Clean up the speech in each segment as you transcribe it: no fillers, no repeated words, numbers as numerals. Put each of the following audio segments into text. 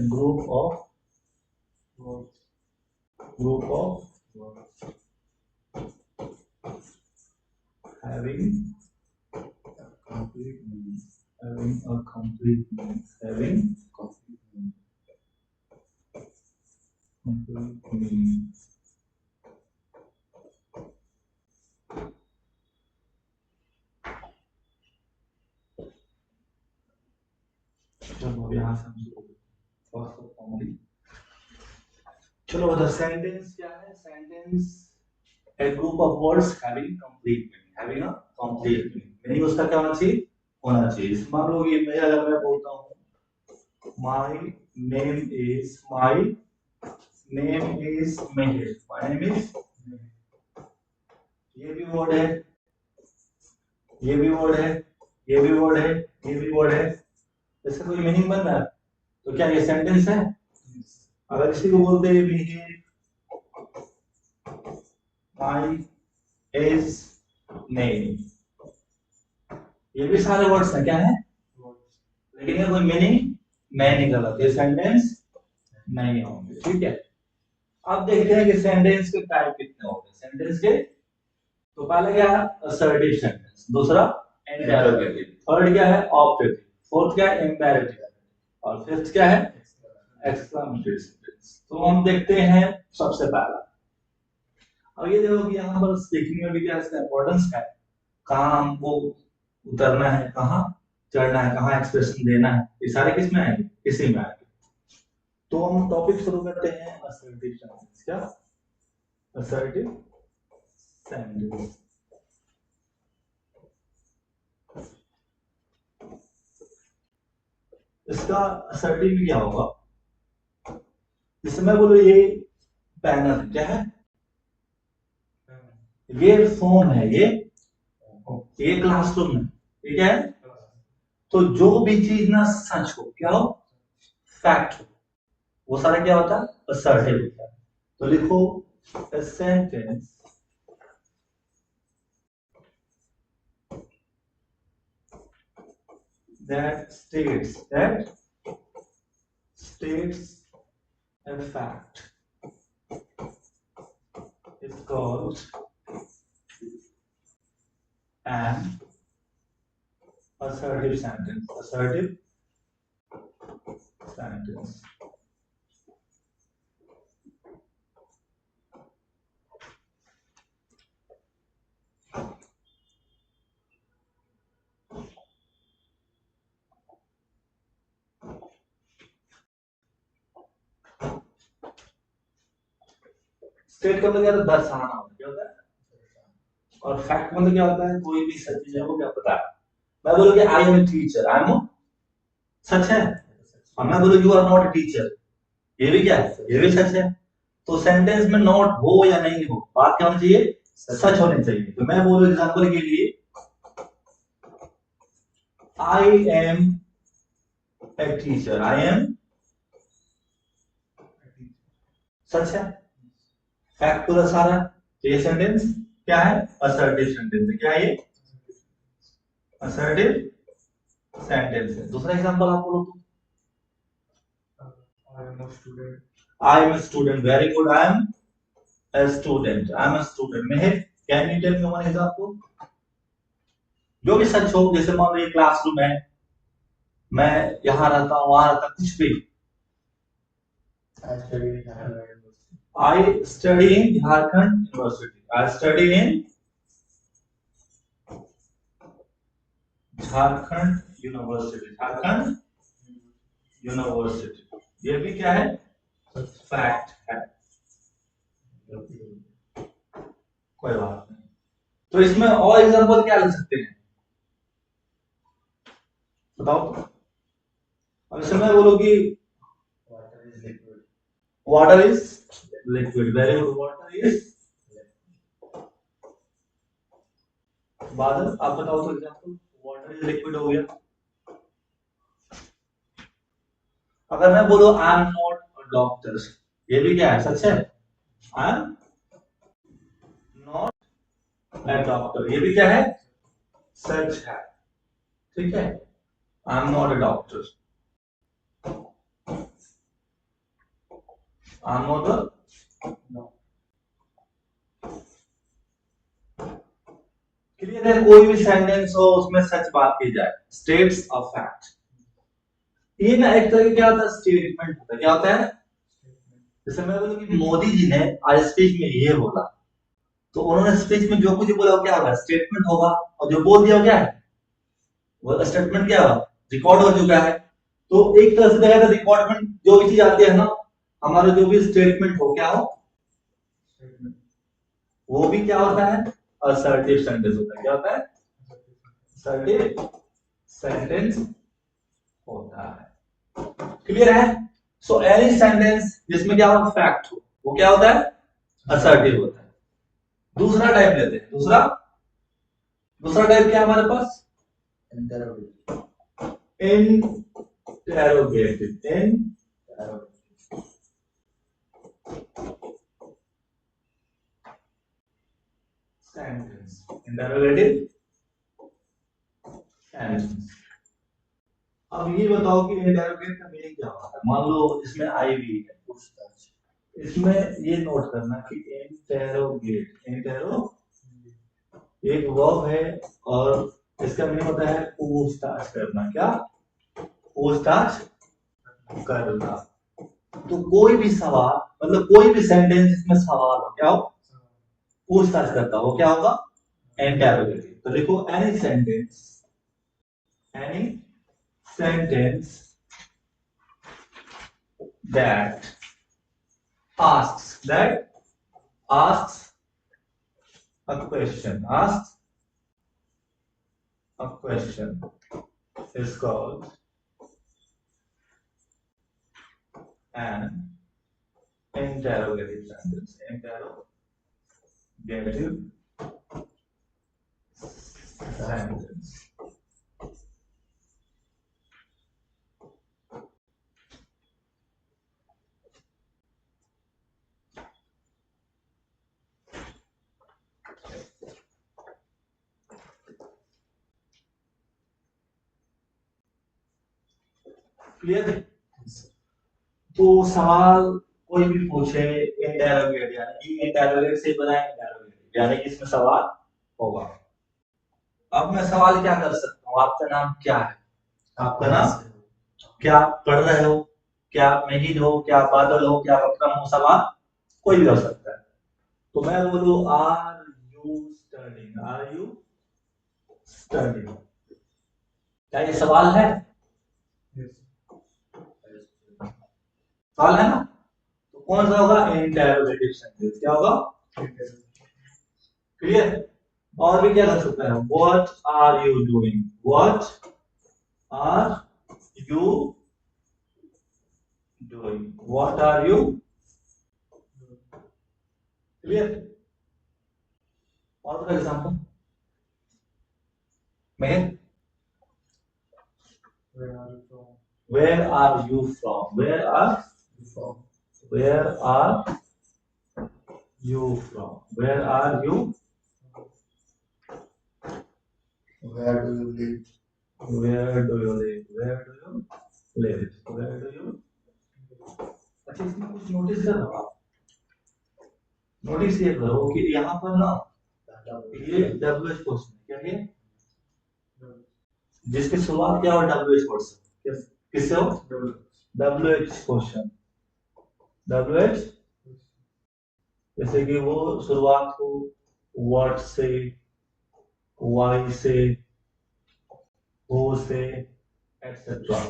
group of having complete meaning, having a complete meaning, having complete meaning. चलो यहाँ से हम फॉर्मली चलो बता सेंटेंस क्या है sentence a group of words having complete meaning having a complete meaning उसका क्या होना चाहिए इस मान लो ये मैं अगर मैं बोलता हूँ my name is Meher my name is ये भी वर्ड है ये भी वर्ड है ये भी वर्ड है ये भी वर्ड है इसका कोई मीनिंग बन रहा है तो क्या ये सेंटेंस है अगर किसी को बोलते हैं Meher my is name ये भी सारे वर्ड्स हैं क्या है लेकिन ये कोई मीनिंग नहीं निकला ये सेंटेंस नहीं होंगे ठीक है अब देखते हैं कि सेंटेंस के टाइप कितने होंगे सेंटेंस के तो पहला क्या है असर्टिव सेंटेंस दूसरा इंटरोगेटिव थर्ड क्या है ऑब्जेक्टिव फोर्थ क्या है इंपेरेटिव और फिफ्थ क्या है एक्सक्लेमेटरी सेंटेंस तो हम देखते हैं सबसे पहला अब ये देखो कि यहाँ पर स्पीकिंग में भी क्या इसका इंपॉर्टेंस है कहाँ हमको उतरना है कहाँ चढ़ना है कहाँ एक्सप्रेशन देना है ये सारे किस में आएंगे इसी में आएंगे तो हम टॉपिक शुरू करते हैं असर्टिव सेंटेंस क्या असर्टिव सेंटेंस इसका असर्टिव में क्या होगा जैसे मैं बोलूं ये पैनल क्या है ये फॉर्म है ये क्लासरूम है ठीक है तो जो भी चीज ना सच हो क्या हो फैक्ट हो वो सारा क्या होता है असर्टिव होता है तो लिखो a sentence that states a fact is called an assertive sentence state का मतलब क्या दर्शाना होता है क्या होता है और फैक्ट मतलब क्या होता है कोई भी सच चीज है वो क्या पता है मैं बोलूं कि I am a teacher I am सच है और मैं बोलूं you are not a teacher ये भी क्या है ये भी सच है तो सेंटेंस में नॉट हो या नहीं हो बात क्या होनी चाहिए सच होनी चाहिए तो मैं बोलूं एग्जांपल के लिए I am a teacher I am सच है फैक्ट पूरा सारा तो ये सेंटेंस क्या है असर्टिव सेंटेंस है क्या है ये असर्टिव सेंटेंस है दूसरा एग्जांपल आप बोलो I am a student very good I am a student Meher can you tell me one example जो भी सच हो जैसे मान लो ये क्लासरूम है मैं यहाँ रहता हूँ वहां रहता कुछ भी I study in Jharkhand University I study in Jharkhand University ये भी क्या है फैक्ट है कोई बात नहीं तो इसमें और एग्जांपल क्या ले सकते हैं बताओ अब इसमें मैं बोलूं कि water is liquid very good water is बादल आप बताओ तो एग्जांपल वाटर इज लिक्विड हो गया अगर मैं बोलूं आई एम नॉट अ डॉक्टर ये भी क्या है सच है आई एम नॉट अ डॉक्टर ये भी क्या है सच है ठीक है आई am not a doctor Amod clear है। कोई भी सेंटेंस हो उसमें सच बात की जाए, स्टेट्स ऑफ फैक्ट। ये ना एक तरह क्या होता है, स्टेटमेंट होता है। क्या होता है? जैसे मैं बोलूं कि मोदी जी ने आज स्पीच में ये बोला, तो उन्होंने स्पीच में जो कुछ बोला वो क्या होगा, स्टेटमेंट होगा। और जो बोल दिया क्या है, वो स्टेटमेंट क्या होगा, रिकॉर्ड हो चुका है। तो एक तरह से देखा रिकॉर्डमेंट जो भी चीज आती है ना, हमारा जो भी स्टेटमेंट हो, क्या हो, वो भी क्या होता है, असर्टिव सेंटेंस होता है। क्या होता है? असर्टिव सेंटेंस होता है। क्लियर है? सो एनी सेंटेंस जिसमें क्या हो, फैक्ट हो, वो क्या होता है, असर्टिव होता है। दूसरा टाइप लेते हैं। दूसरा टाइप क्या है हमारे पास, इंटेरोगेटिव। Sentence, interrogative sentence. अब ये बताओ कि इंटेरोगेट का मीनिंग क्या होता है। मान लो इसमें आई भी है, पूछताछ। इसमें ये नोट करना कि इंटेरो एक वर्ब है और इसका मीनिंग होता है पूछताछ करना। क्या? पूछताछ करना। तो कोई भी सवाल, मतलब कोई भी सेंटेंस जिसमें सवाल हो, क्या हो, पूछताछ करता हो, क्या होगा, इंटेरोगेटिव। तो देखो, any sentence that asks a question is called an interrogative sentence. Clear? तो सवाल कोई भी पूछे, इंटेरोगेट यानी इंटेरोगेट से बना इंटेरोगेट, यानी कि इसमें सवाल होगा। अब मैं सवाल क्या कर सकता हूँ, आपका नाम क्या है, आपका नाम क्या, पढ़ रहे हो, क्या मेहिद हो, क्या बादल हो, क्या विक्रम हो, सवाल कोई भी हो सकता है। तो मैं बोलूं आर यू स्टडिंग, क्या ये सवाल है? सवाल है ना? तो कौन सा होगा, इंटेरोगेटिव सेंटेंस। क्या होगा? क्लियर? और भी क्या कर सकते हैं, what are you doing, what are you doing, what are you. Clear? और एग्जांपल में, where are you from, where are you from, where are you from, where are you, where do you live, where do you live, where do you live, where do you। अच्छा, इसमें कुछ notice कर रहा हूँ, notice ये करो कि यहाँ पर ना ये WH क्वेश्चन क्या है, जिसकी शुरुआत क्या हो, WH क्वेश्चन, किससे हो, WH क्वेश्चन, WH। जैसे कि वो शुरुआत हो व्हाट से, वाई से, हो से, एक्सेट्रा।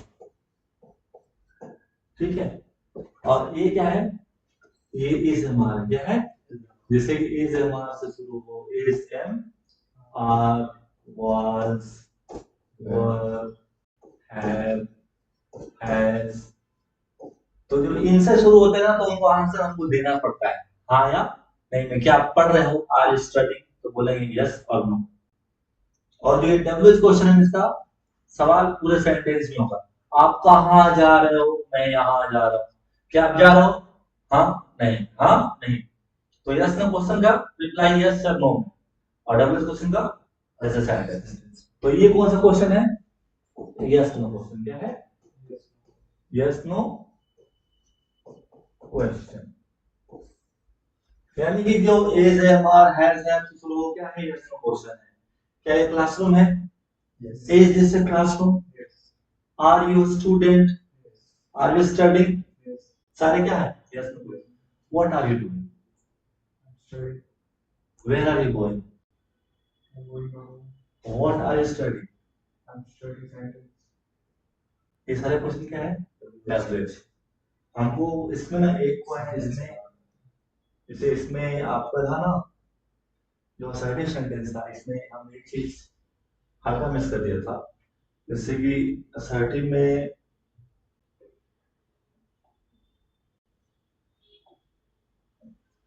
ठीक है? और ये क्या है, ये इज एमआर, क्या है, जैसे कि इज एमआर से शुरू हो, is M R, was, were, have, has. तो जब इनसे शुरू होते हैं ना, तो उनको आंसर हमको देना पड़ता है, हाँ या नहीं में। क्या आप पढ़ रहे हो, आर स्टडिंग, तो बोलेंगे यस और नो। और जो ये डब्ल्यूएच क्वेश्चन है, इसका सवाल पूरे सेंटेंस में होगा, आप कहाँ जा रहे हो, मैं यहाँ जा रहा हूँ, क्या आप जा रहे हो, हाँ नहीं, हाँ नहीं। तो यस नो क्वेश्चन का रिप्लाई यस या नो, और डब्ल्यूएच क्वेश्चन का ऐसे सेंटेंस। तो ये कौन सा क्वेश्चन है, यस नो क्वेश्चन। क्या है, यस नो क्वेश्चन, यानी कि जो एज है हमारा हैज है तो वो क्या है, यस नो क्वेश्चन है। क्या ये क्लासरूम है? Yes. Is this a classroom? Yes. Are you student? Yes. Are you studying? Yes. सारे क्या है, yes no question. What are you doing? I'm studying. Where are you going? I'm going home. What are you studying? I'm studying science. ये सारे question क्या है, language. हमको इसमें ना एक पॉइंट इसमें, जैसे इसमें आपका था ना जो असर्टिव सेंटेंस था, इसमें हम एक चीज हल्का मिस कर दिया था। जैसे कि असर्टिव में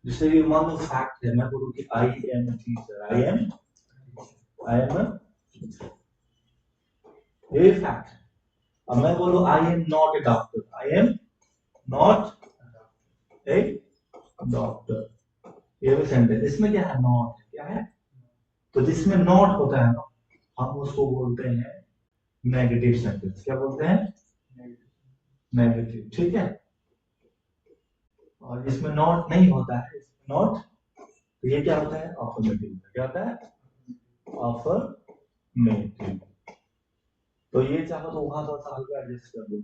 जैसे कि मान लो फैक्ट है, मैं बोलूं कि I am a teacher, I M ये फैक्ट है। अब मैं बोलूं आई am not a doctor, I am not a doctor, ये भी सेंटेंस। इसमें क्या है, नॉट क्या है, तो जिसमें नॉट होता है ना हम उसको बोलते हैं नेगेटिव सेंटेंस। क्या बोलते हैं, नेगेटिव, ठीक है। और इसमें नॉट नहीं होता है, इसमें नॉट, तो ये क्या होता है, अफर्मेटिव। क्या होता है, अफर्मेटिव। तो ये चाहो तो वहां थोड़ा सा हल्का एडजस्ट कर दो।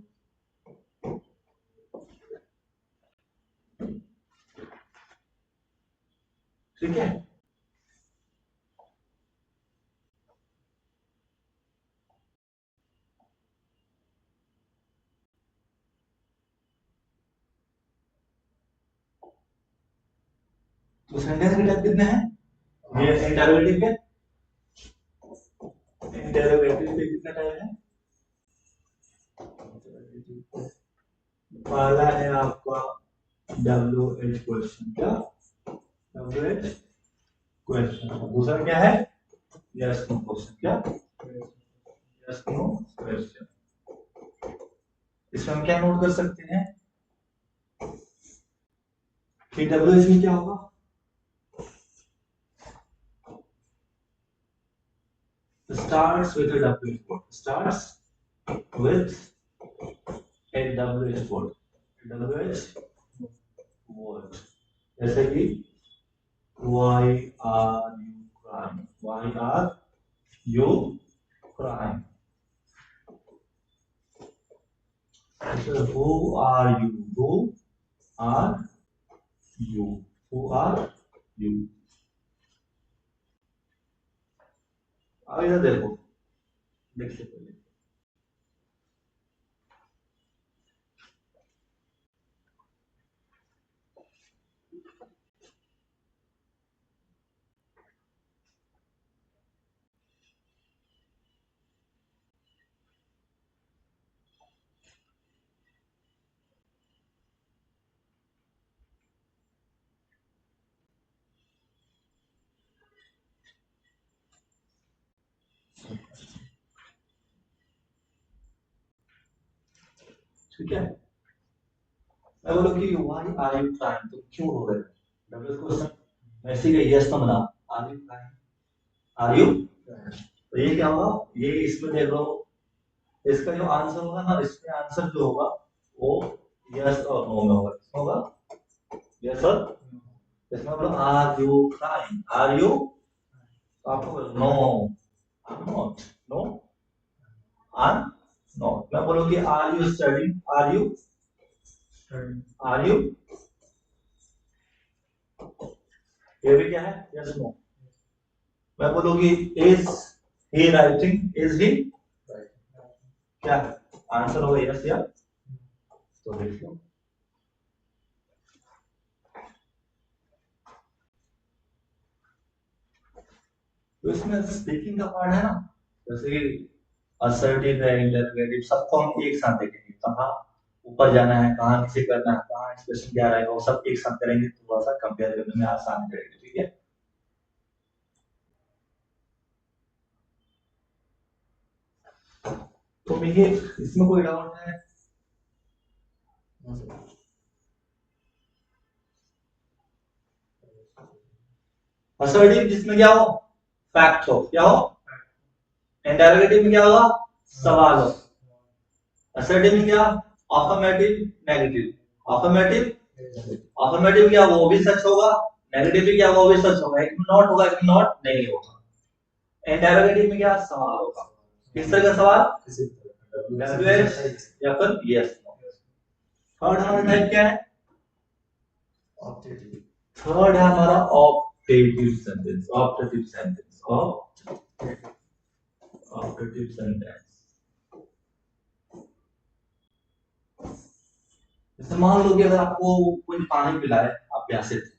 ठीक है, तो सेंटेंस के टाइप कितने हैं, ये इंटरोगेटिव के, इंटरोगेटिव के कितने टाइप है? पहला है आपका WH क्वेश्चन, क्या WH क्वेश्चन। दूसरा क्या है, यस नो क्वेश्चन, क्या यस नो क्वेश्चन। इसमें हम क्या नोट कर सकते हैं कि WH में क्या होगा, starts with a WH word, starts with a WH word, WH word। जैसे कि why are you crying, why are you crying। who are you, who are you, who are you। अब इधर देखो, देखिए पहले ठीक है। मैं बोलो कि व्हाई आर यू क्राइंग, तुम क्यों रो रहे हो, डबल क्वेश्चन। ऐसे ही यस तो बना, are you crying, are you, तो ये क्या होगा, ये इसमें देख लो, इसका जो आंसर होगा ना, इसमें आंसर जो होगा वो यस और नो में होगा, यस और, इसमें बोलो are you crying, are you, आपको no, I am not, no I am not. मैं बोलो कि are you studying, are you Studying. Are you, ये भी क्या है, यस नो। मैं बोलूंगी is he writing, is he, क्या आंसर होगा, यस या, तो देख लो। तो इसमें स्पीकिंग का पार्ट है ना, जैसे कि असर्टिव है, इंटरोगेटिव, सबको हम एक साथ देखेंगे, कहाँ ऊपर जाना है, कहाँ नीचे करना है, कहाँ एक्सप्रेशन क्या रहेगा, वो सब एक साथ करेंगे, थोड़ा सा कंपेयर करने में आसान रहेगा, ठीक है। तो ये इसमें कोई डाउट है? असर्टिव जिसमें क्या हो, फैक्ट हो, क्या हो, इंटरोगेटिव में क्या होगा, सवाल हो। असर्टिव में क्या, अफर्मेटिव नेगेटिव, अफर्मेटिव अफर्मेटिव क्या वो भी सच होगा, नेगेटिव भी क्या वो भी सच होगा, एक में नॉट होगा एक में नॉट नहीं होगा। इंटरोगेटिव में क्या सवाल होगा, किस तरह का सवाल, WH या फिर यस नो। थर्ड हमारा टाइप क्या है, थर्ड है हमारा optative sentence, optative sentence, optative sentence. जैसे मान लो कि अगर आपको कोई पानी पिलाए, आप प्यासे थे,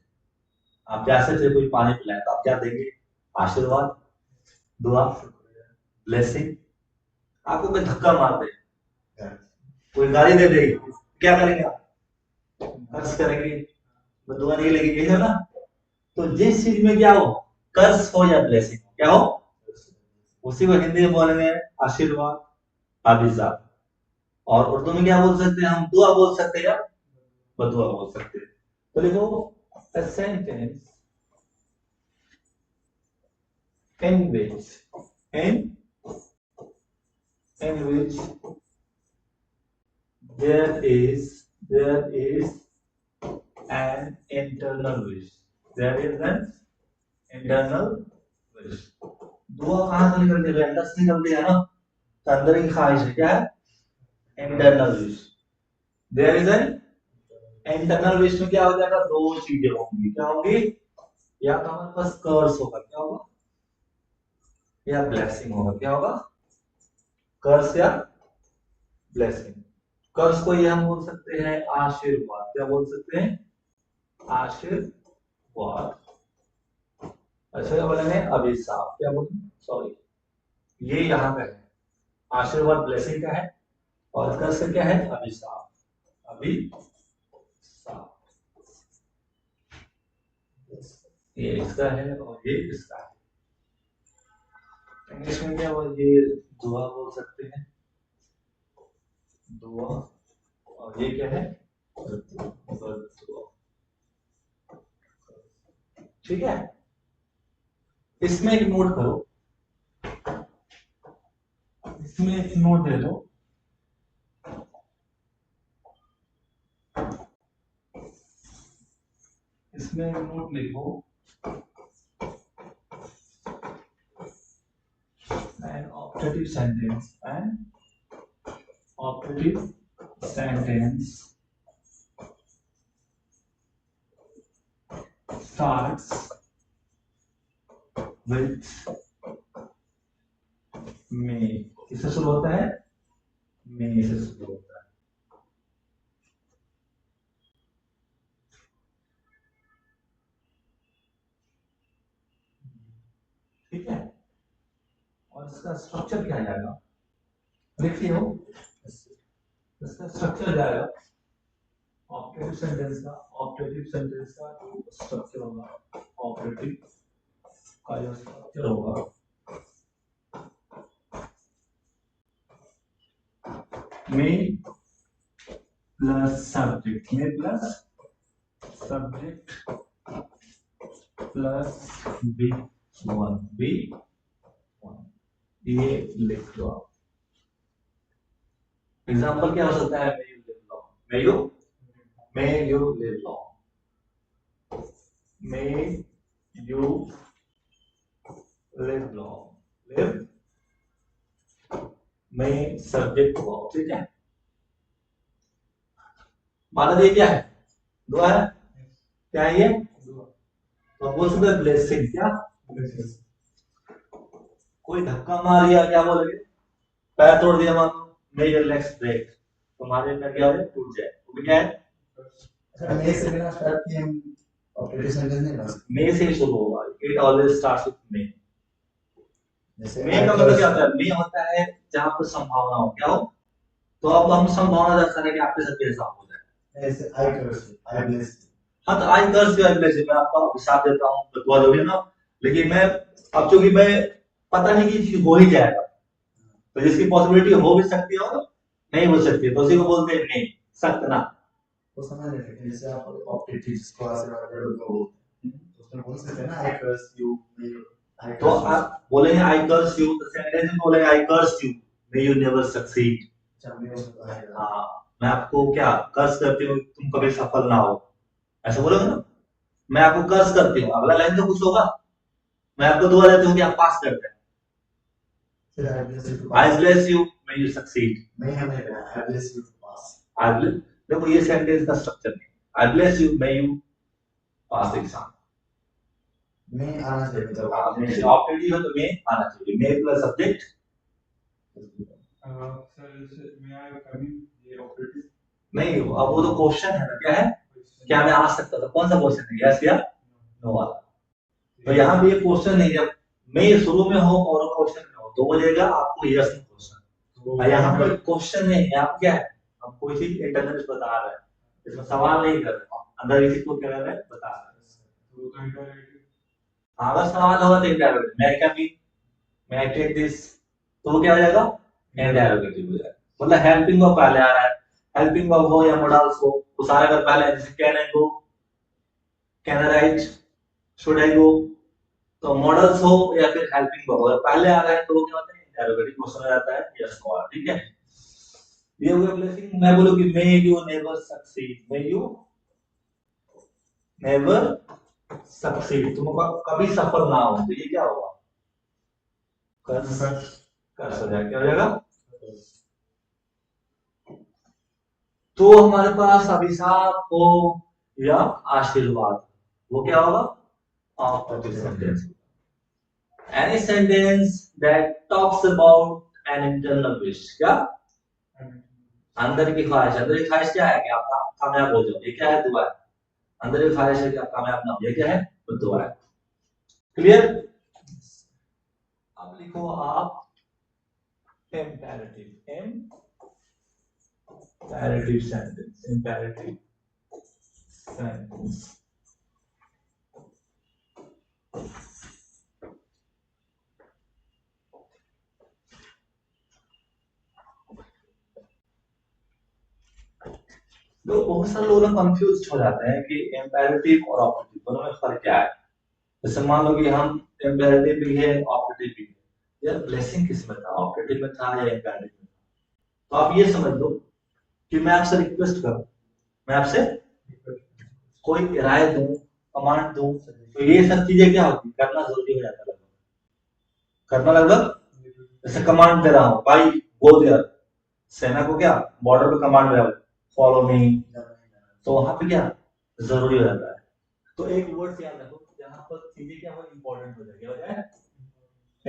आप प्यासे थे, कोई पानी पिलाए तो आप क्या देंगे, आशीर्वाद, दुआ, ब्लेसिंग। आपको कोई धक्का मार दे, कोई गाली दे दे, क्या करेंगे आप, कर्ज करेंगे, दुआ नहीं लगेगी, है ना। तो जिस चीज में क्या हो, कर्ज हो या ब्लेसिंग, क्या हो, उसी को हिंदी में बोलेंगे आशीर्वाद, अभिशाप। और उर्दू में क्या बोल सकते हैं हम, दुआ बोल सकते हैं या बदुआ बोल सकते हैं। तो लिखो a sentence in which there is an internal wish, there is an internal wish। दुआ कहां से निकलती है, अंदर से निकलती है ना, तो अंदर की ख्वाहिश है, क्या है, internal wish. There is an internal wish में क्या हो जाएगा, दो चीजें होंगी, क्या होंगी, या तो हमारे पास कर्स होगा, क्या होगा, या ब्लेसिंग होगा, क्या होगा, कर्स या ब्लेसिंग। कर्स को ये हम बोल सकते हैं आशीर्वाद, क्या बोल सकते हैं, आशीर्वाद। अच्छा क्या बोलेंगे, अभिशाप, क्या बोलेंगे, सॉरी, ये यहाँ पे है, आशीर्वाद ब्लेसिंग का है, और कर्स का क्या है, अभिशाप, अभिशाप। ये इसका है और ये इसका है। इंग्लिश में क्या बोल, ये दुआ बोल सकते हैं, दुआ, और ये क्या है, बददुआ। ठीक है, इसमें एक नोट करो, इसमें एक नोट दे दो, इसमें एक नोट लिखो, an operative sentence, starts with may, किससे शुरू होता है, may से शुरू होता है। ठीक है, और इसका स्ट्रक्चर क्या जाएगा, लिखिए हो, इसका स्ट्रक्चर जाएगा ऑपरेटिव सेंटेंस का जो स्ट्रक्चर होगा, ऑपरेटिव का जो स्ट्रक्चर होगा, मे प्लस सब्जेक्ट, मे प्लस सब्जेक्ट प्लस B1, ये लिख लो आप। एग्जाम्पल क्या हो सकता है, may you live long, may you live long, live may subject verb, ठीक है। माना ये क्या है, दुआ है, क्या है ये, तो बोल सकते हैं ब्लेसिंग, क्या, कोई धक्का मार दिया, क्या बोलेंगे, पैर तोड़ दिया, मानो may your legs break, तुम्हारे पैर क्या हो टूट जाए, वो क्या है, मे से बिना स्टार्ट किए हम ऑपरेटिव सेंटेंस नहीं बना सकते। मे से शुरू होगा, it always starts with may. जैसे मे का मतलब क्या होता है, मे होता है जहां पर संभावना हो, क्या हो, तो अब हम संभावना दर्शा रहे कि आपके साथ ऐसा हो जाए, ऐसे आई कर्स, आई ब्लेस। हाँ, तो आई curse you, I bless you, मैं आपको अभिशाप देता हूँ, बदुआ दोगे ना, लेकिन मैं अब चूंकि मैं पता नहीं कि चीज हो ही जाएगा, तो जिसकी पॉसिबिलिटी हो भी सकती है और नहीं हो सकती है, तो उसी को बोलते हैं नहीं सख्त ना। वो समझ रहे हैं, जैसे आप ऑपरेटिव जिसको आशीर्वाद बोलते हैं, तो उसमें बोल सकते हैं ना आई कर्स यू, मे यू, तो आप बोलेंगे आई कर्स यू, तो सेंटेंस में बोलेंगे I curse you, may you never succeed. अच्छा, मे उसमें आएगा। हाँ, मैं आपको क्या कर्स करती हूँ, तुम कभी सफल ना हो, ऐसा बोलोगे ना, मैं आपको कर्ज करती हूँ, अगला लाइन तो कुछ होगा, मैं आपको दुआ देती हूँ कि आप पास करते हैं। फिर I bless you to I pass. bless you, may you succeed. मैं हमें I bless you to pass. I bless, देखो ये सेंटेंस का स्ट्रक्चर है, I bless you, may you pass the exam. मैं आना चाहिए मतलब आपने से ऑप्टेटिव है तो मैं आना चाहिए, may plus subject. Sir may I come in? ये operative नहीं, अब वो तो क्वेश्चन है ना, क्या है, क्या मैं आ सकता था, कौन सा क्वेश्चन है, यस या नो वाला। तो यहाँ पे ये क्वेश्चन नहीं, जब मैं शुरू में हो और क्वेश्चन में हो तो बोलेगा आपको यस नो क्वेश्चन, और यहाँ पर क्वेश्चन नहीं है, आप क्या है, हम कोई चीज इंटरनल बता रहे हैं, इसमें सवाल नहीं कर रहे, अंदर किसी को क्या कर रहे हैं, बता रहे तो imperative हैं। अगर सवाल होगा तो इंटरोगेटिव, मैं क्या भी, मैं टेक दिस, तो वो क्या हो जाएगा, इंटरोगेटिव हो जाएगा। मतलब हेल्पिंग वर्ब पहले आ रहा है, हेल्पिंग वर्ब हो या मॉडल्स हो, वो सारे अगर पहले जैसे can I go, can I write, should I go, तो मॉडल्स हो या फिर हेल्पिंग वर्ब अगर पहले आ रहा है तो वो क्या होता है, इंटरोगेटिव क्वेश्चन हो जाता है, यस नो। ठीक है, ये हो गया ब्लेसिंग। मैं बोलूं कि मे you never succeed, may you never succeed, तुम कभी सफल ना हो, तो ये क्या होगा, कर्स, कर्स हो जाएगा, क्या हो जाएगा। तो हमारे पास अभिशाप हो या आशीर्वाद, वो क्या होगा, optative sentence. Any sentence that talks about an internal wish, क्या, अंदर की ख्वाहिश, अंदर की ख्वाहिश क्या है कि आप कामयाब हो जाओ, ये क्या है, दुआ है। अंदर की ख्वाहिश है कि आप कामयाब ना हो, ये क्या है, वो दुआ है। क्लियर। अब लिखो आप imperative, imperative sentence, imperative sentence। लोग, बहुत सारे लोग कंफ्यूज हो जाते हैं कि imperative और operative दोनों में फर्क क्या है। जैसे मान लो कि हम imperative भी है, operative भी है, यार ब्लेसिंग किस में था, ऑपरेटिव में था या imperative में था। तो आप ये समझ लो कि मैं आपसे रिक्वेस्ट करूं, मैं आपसे कोई राय दूं, कमांड दूं, तो ये सब चीजें क्या होती, करना जरूरी हो जाता है, करना लगभग। जैसे कमांड दे रहा हूं, भाई गो देयर, सेना को क्या बॉर्डर पे कमांड दे रहा हूं, फॉलो मी, तो वहां पे क्या जरूरी हो जाता है। तो एक वर्ड से याद रखो, जहां पर चीजें क्या हो, इंपॉर्टेंट हो जाए, क्या हो जाए,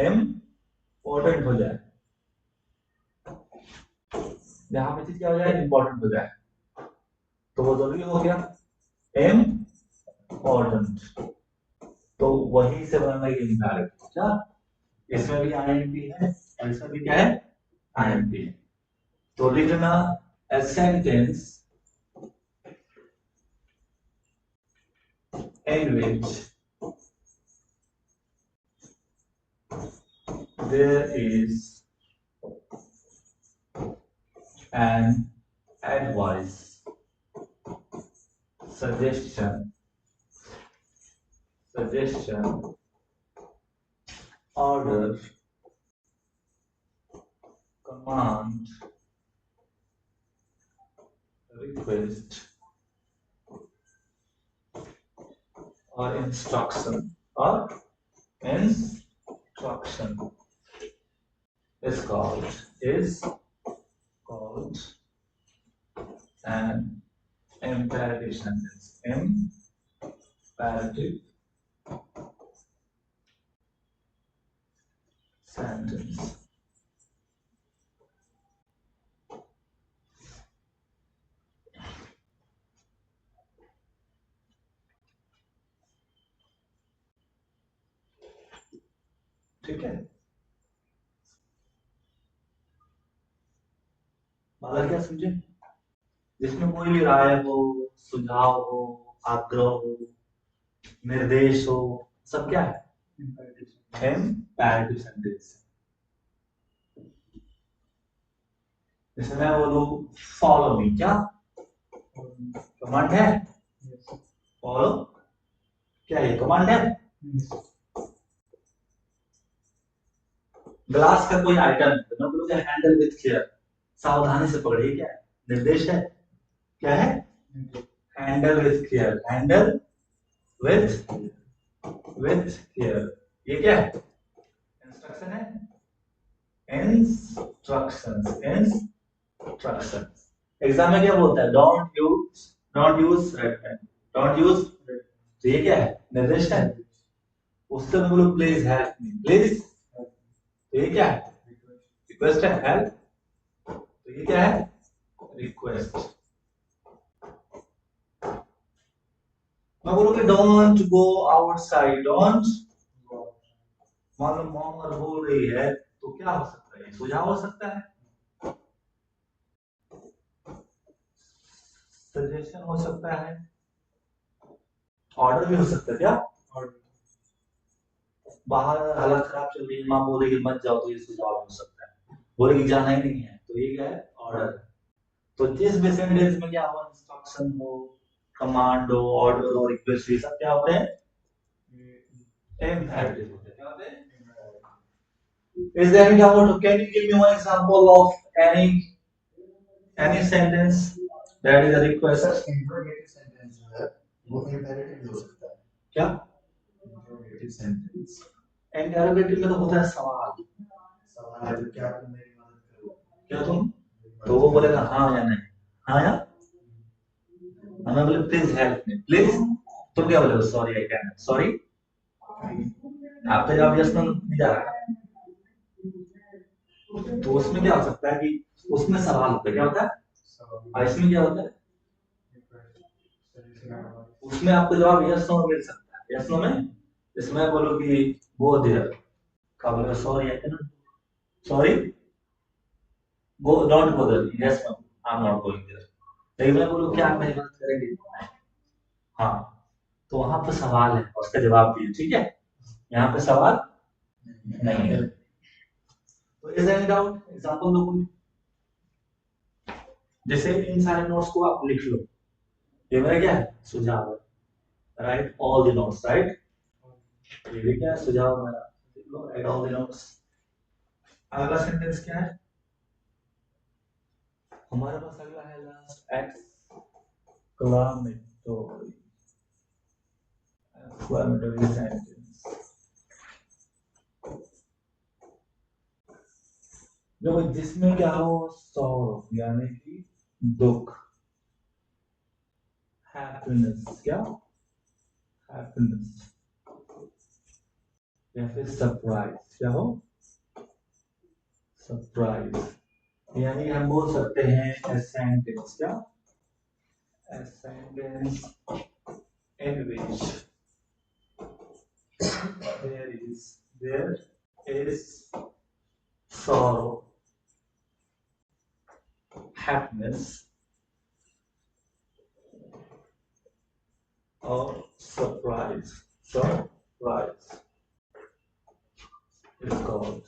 इम्पोर्टेंट हो जाए, जहां पे चीज क्या हो जाए, इंपॉर्टेंट हो जाए, तो वो जरूरी हो गया, इम्पोर्टेंट। तो वहीं से बनाना ये इंपैरेटिव, क्या, इसमें भी आईएनपी है और इसमें भी क्या है, आईएनपी है। तो लिखना a sentence in which there is an advice, suggestion, order, command, request or instruction is called an imperative sentence. Imperative sentence. ठीक है, बाला क्या समझे, जिसमें कोई भी राय हो, सुझाव हो, आग्रह हो, निर्देश हो, सब क्या है, imperative sentence। जैसे मैं बोलूं फॉलो मी, क्या कमांड है, फॉलो क्या है, कमांड है। ग्लास का कोई आइटम है, तो मैं बोलूंगा हैंडल विथ केयर, सावधानी से पकड़िए, क्या है, निर्देश है, क्या है, handle with care, handle with care, ये क्या है? इंस्ट्रक्शन है, इंस्ट्रक्शंस। एग्जाम में क्या बोलता है? Don't use red pen, don't use. तो ये क्या है? निर्देश है। उससे मैं बोलूं प्लीज हेल्प मी, प्लीज, तो ये क्या है? रिक्वेस्ट है, हेल्प, तो ये क्या है? रिक्वेस्ट। मैं बोलूंगी डोंट गो आउटसाइड, डोंट। मान लो मॉम और बोल रही है तो क्या हो सकता है? सुझाव हो सकता है, सजेशन हो सकता है, ऑर्डर भी हो सकता है। क्या? बाहर हालत खराब चल रही है, माँ बोलेगी मत जाओ, तो ये सुझाव हो सकता है। बोलेगी जाना ही नहीं है, तो ये क्या है? ऑर्डर। तो जिस भी सेंटेंस में क्या हो, इंस्ट्रक्शन हो, कमांड हो, ऑर्डर हो, रिक्वेस्ट, ये सब क्या होते हैं? इम्पेरेटिव होते हैं। क्या होते हैं? Is there any doubt? Can you give me one example of any sentence that is a request? Sir interrogative sentence जो है वो इंपेरेटिव भी हो सकता है। क्या? इंट्रोगेटिव सेंटेंस, इंटरोगेटिव में तो होता है सवाल। सवाल है तो क्या तुम मेरी मदद करो, क्या तुम? तो वो बोलेगा हाँ या नहीं, हाँ या हमें बोले प्लीज हेल्प मी, प्लीज। तुम क्या बोले? Sorry I can, sorry. आपका जवाब यस नो नहीं जा रहा है, तो उसमें क्या हो सकता है कि उसमें सवाल होता है। क्या होता है? और इसमें क्या होता है? उसमें आपको जवाब यस नो मिल सकता है। यस नो में इसमें बोलो कि गो देयर, क्या बोलो? Sorry I can, sorry, go, don't go there, yes no I am not going there. लेकिन मैं बोलूं क्या आप मेरी मदद करेंगे? हाँ, तो वहां पर सवाल है, उसका जवाब दिए। ठीक है, यहाँ पे सवाल नहीं है। तो इज एनी डाउट? एग्जांपल दो कोई। जैसे इन सारे नोट्स को आप लिख लो, ये मेरा क्या है? सुझाव है। Right all the notes, right, ये भी क्या है? सुझाव मेरा। लिख लो, राइट ऑल द नोट्स। अगला सेंटेंस क्या है हमारे पास? अगला है लास्ट एक्सक्लामेटरी, एक्सक्लामेटरी सेंटेंस। देखो जिसमें क्या हो? सॉरो यानी कि दुख, हैप्पीनेस, क्या? हैप्पीनेस, या फिर सरप्राइज। क्या हो? सरप्राइज, यानी हम बोल सकते हैं a sentence, क्या? A sentence in which there is sorrow, happiness, or surprise. Surprise is called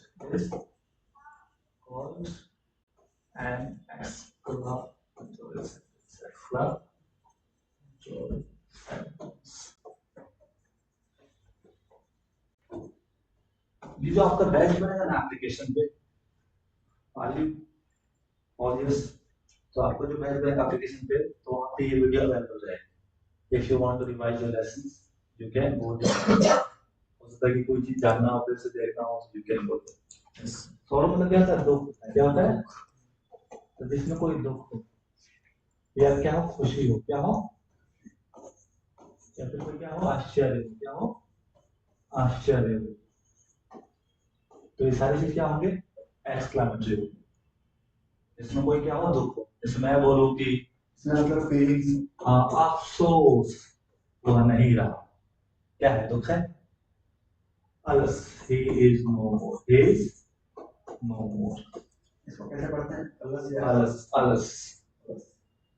an exclamatory sentence. Exclamatory sentence. ये जो आपका बैच बनेगा ना एप्लीकेशन पे, ऑडियंस, तो आपको जो बैच बनेगा एप्लीकेशन पे, तो वहाँ पे ये वीडियो अवेलेबल रहेगा। If you want to revise your lessons you can go there. हो सकता है कि कोई चीज जानना हो, फिर से देखना हो, तो you can go there. Sorrow मतलब क्या होता है? दुख। क्या होता है? तो जिसमें कोई दुख हो, या क्या हो? खुशी हो, क्या हो? या फिर कोई क्या हो? आश्चर्य हो, क्या हो? आश्चर्य हो। तो ये सारी चीज क्या होंगे? एक्सक्लामेटरी हो। इसमें कोई क्या हो? दुख हो। इसमें मैं बोलूं कि मतलब फीलिंग्स, हाँ, अफसोस वह नहीं रहा, क्या है? दुख है। अलस, he is no more, he is no more। इसको कैसे पढ़ते हैं? अलस या अलस, अलस।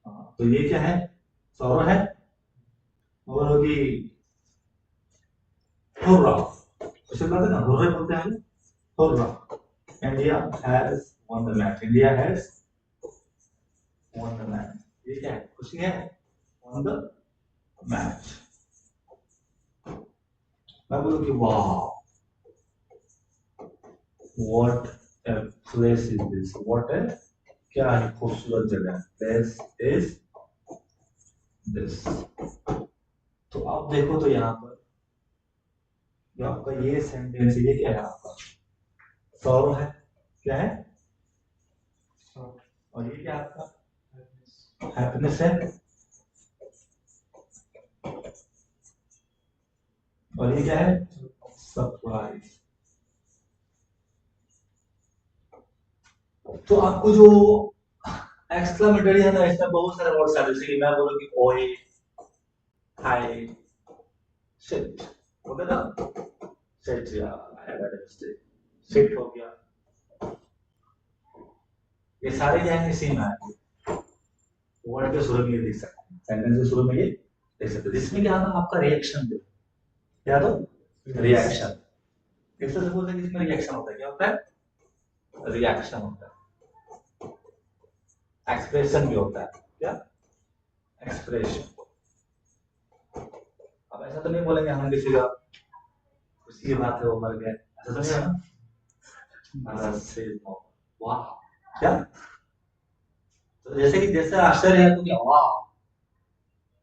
हाँ, तो ये क्या है? सौरो है। बोलो कि हुर्रा, उसे कहते हैं ना, हुर्रे बोलते हैं। Hurrah, India has won the match, India has won the match। ये क्या है? खुशी है, won the match। मैं बोलूं कि वाह, what a place is this, what a, क्या है? खूबसूरत जगह। This is this. तो आप देखो तो यहाँ पर जो आपका ये सेंटेंस है, ये क्या है आपका? सॉरो है, क्या है? और ये क्या आपका? हैप्पीनेस है। और ये क्या है? सरप्राइज। तो आपको जो एक्सक्लेमेटरी है ना, इसमें बहुत सारे वर्ड्स आते हैं, जैसे कि मैं बोलूं कि ओए, हाय, शिट, हो गया ना? शिट यार, I made a mistake, shit हो गया। ये सारे क्या है, इसी में आए। वर्ड के शुरू में ये लिख सकते हैं, सेंटेंस के शुरू में ये लिख सकते हैं। इसमें क्या था, आपका रिएक्शन दो, क्या दो? रिएक्शन। इससे सपोज है कि इसमें रिएक्शन होता है, क्या होता है? रिएक्शन होता है। एक्सप्रेशन भी होता है, क्या? एक्सप्रेशन। अब ऐसा तो नहीं बोलेंगे हम किसी का खुशी की बात है वो मर गए, ऐसा तो नहीं है ना? वाह, क्या? तो जैसे आश्चर्य है तो क्या वाह,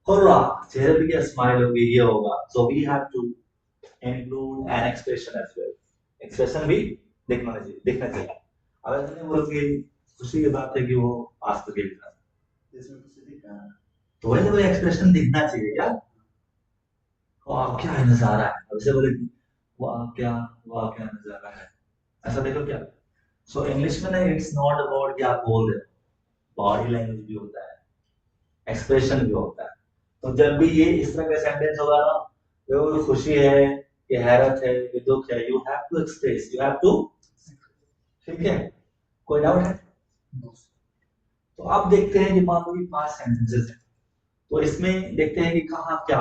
हुर्रा, चेहरे पे क्या स्माइल होगी, ये होगा। So we have to include an expression as well. Expression भी दिखना चाहिए। अब ऐसा नहीं बोलोगे खुशी की बात है कि वो पास तो खेल रहा, इसमें कुछ दिखा तो वैसे कोई एक्सप्रेशन दिखना चाहिए क्या? वाह क्या नजारा है, वैसे बोले वाह क्या नजारा है, ऐसा देखो क्या? सो इंग्लिश में ना, इट्स नॉट अबाउट कि आप बोल रहे हो, बॉडी लैंग्वेज भी होता है, एक्सप्रेशन भी होता है। तो जब भी ये इस तरह का सेंटेंस होगा ना, तो खुशी है, कि हैरत है, कि दुख है, you have to express, you have to, ठीक है? कोई डाउट है? तो अब देखते हैं कि मान लो कि 5 सेंटेंसेस हैं, तो इसमें देखते हैं कि कहाँ क्या